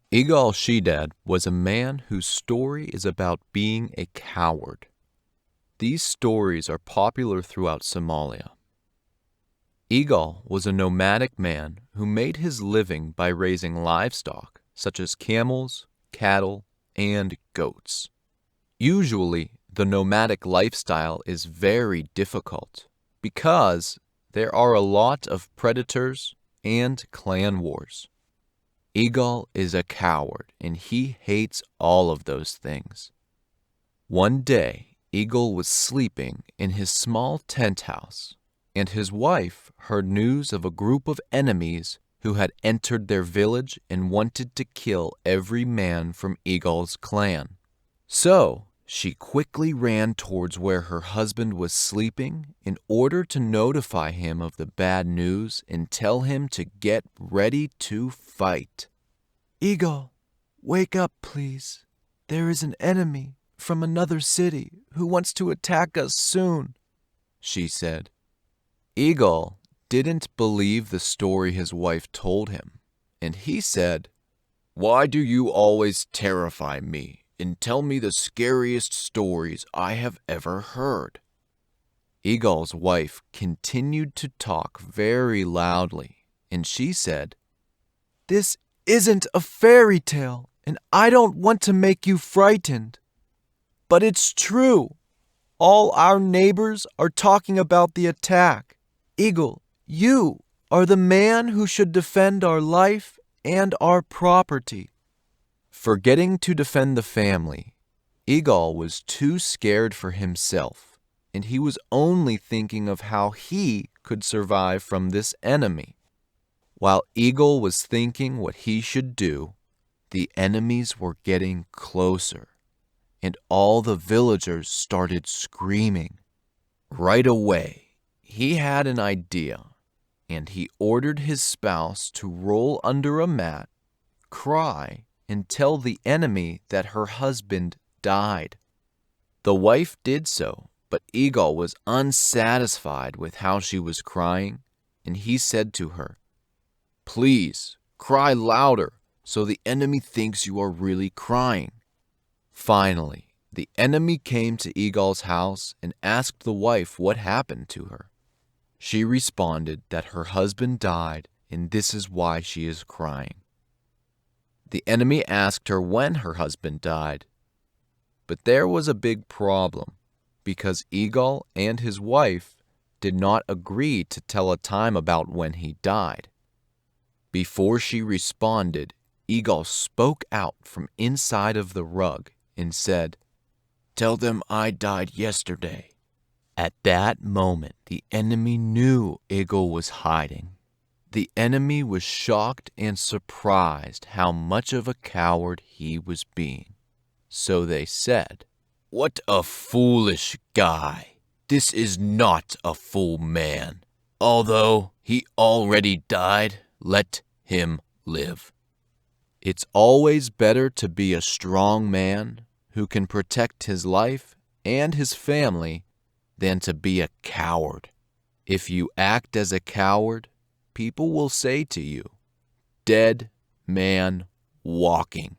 Eagle Shedad was a man whose story is about being a coward. These stories are popular throughout Somalia. Eagle was a nomadic man who made his living by raising livestock such as camels, cattle, and goats. Usually, the nomadic lifestyle is very difficult because there are a lot of predators and clan wars. Eagle is a coward and he hates all of those things. One day, Eagle was sleeping in his small tent house, and his wife heard news of a group of enemies who had entered their village and wanted to kill every man from Eagle's clan. So, she quickly ran towards where her husband was sleeping in order to notify him of the bad news and tell him to get ready to fight. "Eagle, wake up, please. There is an enemy from another city who wants to attack us soon," she said. Eagle didn't believe the story his wife told him, and he said, "Why do you always terrify me and tell me the scariest stories I have ever heard?" Eagle's wife continued to talk very loudly, and she said, "This isn't a fairy tale, and I don't want to make you frightened. But it's true. All our neighbors are talking about the attack. Eagle, you are the man who should defend our life and our property." Forgetting to defend the family, Eagle was too scared for himself, and he was only thinking of how he could survive from this enemy. While Eagle was thinking what he should do, the enemies were getting closer, and all the villagers started screaming. Right away, he had an idea, and he ordered his spouse to roll under a mat, cry, and tell the enemy that her husband died. The wife did so, but Eagle was unsatisfied with how she was crying, and he said to her, "Please, cry louder so the enemy thinks you are really crying." Finally, the enemy came to Eagle's house and asked the wife what happened to her. She responded that her husband died and this is why she is crying. The enemy asked her when her husband died, but there was a big problem because Eagle and his wife did not agree to tell a time about when he died. Before she responded, Eagle spoke out from inside of the rug and said, "Tell them I died yesterday." At that moment, the enemy knew Eagle was hiding. The enemy was shocked and surprised how much of a coward he was being. So they said, "What a foolish guy. This is not a full man. Although he already died, let him live." It's always better to be a strong man who can protect his life and his family than to be a coward. If you act as a coward, people will say to you, "Dead man walking."